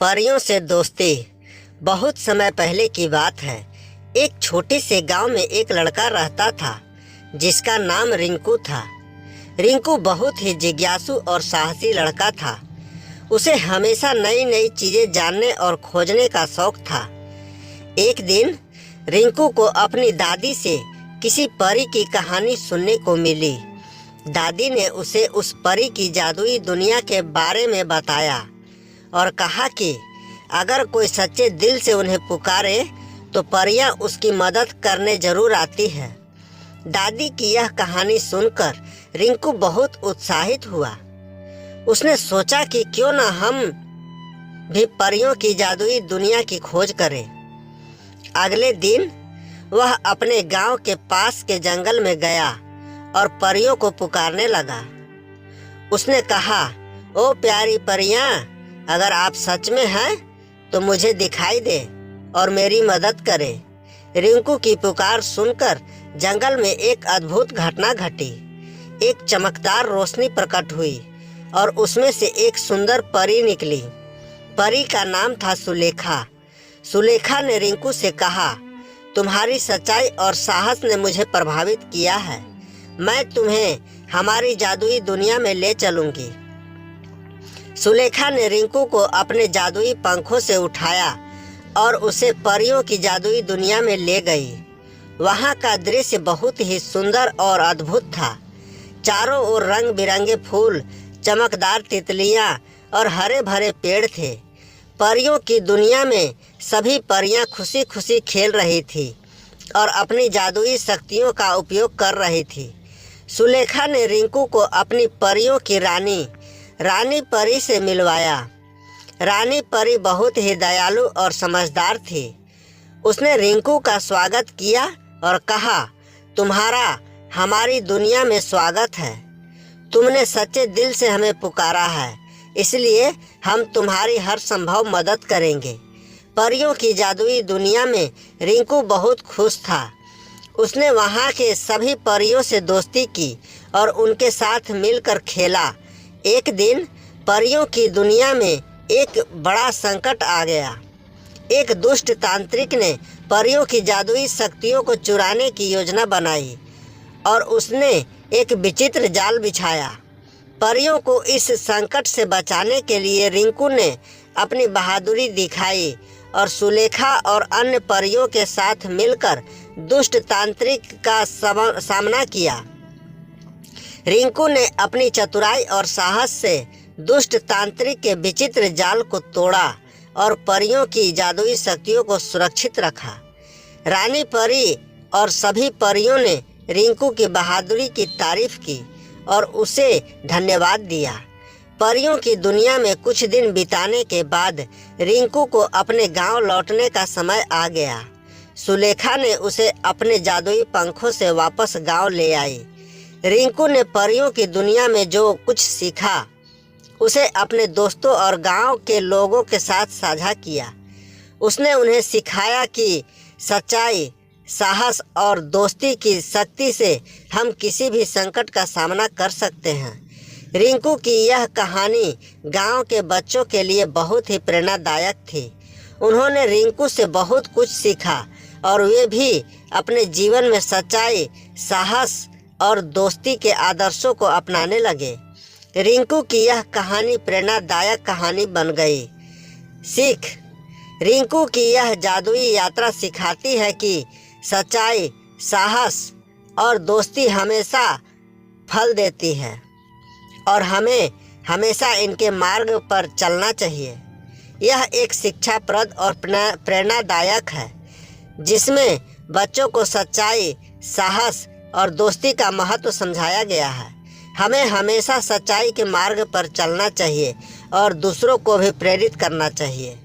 परियों से दोस्ती। बहुत समय पहले की बात है। एक छोटे से गांव में एक लड़का रहता था जिसका नाम रिंकू था। रिंकू बहुत ही जिज्ञासु और साहसी लड़का था। उसे हमेशा नई नई चीज़ें जानने और खोजने का शौक था। एक दिन रिंकू को अपनी दादी से किसी परी की कहानी सुनने को मिली। दादी ने उसे उस परी की जादुई दुनिया के बारे में बताया और कहा कि अगर कोई सच्चे दिल से उन्हें पुकारे तो परियां उसकी मदद करने जरूर आती है। दादी की यह कहानी सुनकर रिंकू बहुत उत्साहित हुआ। उसने सोचा कि क्यों न हम भी परियों की जादुई दुनिया की खोज करें। अगले दिन वह अपने गांव के पास के जंगल में गया और परियों को पुकारने लगा। उसने कहा, ओ प्यारी परियां, अगर आप सच में हैं तो मुझे दिखाई दे और मेरी मदद करें। रिंकू की पुकार सुनकर जंगल में एक अद्भुत घटना घटी। एक चमकदार रोशनी प्रकट हुई और उसमें से एक सुंदर परी निकली। परी का नाम था सुलेखा। सुलेखा ने रिंकू से कहा, तुम्हारी सच्चाई और साहस ने मुझे प्रभावित किया है। मैं तुम्हें हमारी जादुई दुनिया में ले चलूंगी। सुलेखा ने रिंकू को अपने जादुई पंखों से उठाया और उसे परियों की जादुई दुनिया में ले गई। वहाँ का दृश्य बहुत ही सुंदर और अद्भुत था। चारों ओर रंग बिरंगे फूल, चमकदार तितलियाँ और हरे भरे पेड़ थे। परियों की दुनिया में सभी परियां खुशी खुशी खेल रही थी और अपनी जादुई शक्तियों का उपयोग कर रही थी। सुलेखा ने रिंकू को अपनी परियों की रानी परी से मिलवाया। रानी परी बहुत ही दयालु और समझदार थी। उसने रिंकू का स्वागत किया और कहा, तुम्हारा हमारी दुनिया में स्वागत है। तुमने सच्चे दिल से हमें पुकारा है, इसलिए हम तुम्हारी हर संभव मदद करेंगे। परियों की जादुई दुनिया में रिंकू बहुत खुश था। उसने वहाँ के सभी परियों से दोस्ती की और उनके साथ मिलकर खेला। एक दिन परियों की दुनिया में एक बड़ा संकट आ गया। एक दुष्ट तांत्रिक ने परियों की जादुई शक्तियों को चुराने की योजना बनाई और उसने एक विचित्र जाल बिछाया। परियों को इस संकट से बचाने के लिए रिंकू ने अपनी बहादुरी दिखाई और सुलेखा और अन्य परियों के साथ मिलकर दुष्ट तांत्रिक का सामना किया। रिंकू ने अपनी चतुराई और साहस से दुष्ट तांत्रिक के विचित्र जाल को तोड़ा और परियों की जादुई शक्तियों को सुरक्षित रखा। रानी परी और सभी परियों ने रिंकू की बहादुरी की तारीफ की और उसे धन्यवाद दिया। परियों की दुनिया में कुछ दिन बिताने के बाद रिंकू को अपने गांव लौटने का समय आ गया। सुलेखा ने उसे अपने जादुई पंखों से वापस गांव ले आई। रिंकू ने परियों की दुनिया में जो कुछ सीखा उसे अपने दोस्तों और गांव के लोगों के साथ साझा किया। उसने उन्हें सिखाया कि सच्चाई, साहस और दोस्ती की शक्ति से हम किसी भी संकट का सामना कर सकते हैं। रिंकू की यह कहानी गांव के बच्चों के लिए बहुत ही प्रेरणादायक थी। उन्होंने रिंकू से बहुत कुछ सीखा और वे भी अपने जीवन में सच्चाई, साहस और दोस्ती के आदर्शों को अपनाने लगे। रिंकू की यह कहानी प्रेरणादायक कहानी बन गई। सीख: रिंकू की यह जादुई यात्रा सिखाती है कि सच्चाई, साहस और दोस्ती हमेशा फल देती है और हमें हमेशा इनके मार्ग पर चलना चाहिए। यह एक शिक्षाप्रद और प्रेरणादायक है जिसमें बच्चों को सच्चाई, साहस और दोस्ती का महत्व समझाया गया है। हमें हमेशा सच्चाई के मार्ग पर चलना चाहिए और दूसरों को भी प्रेरित करना चाहिए।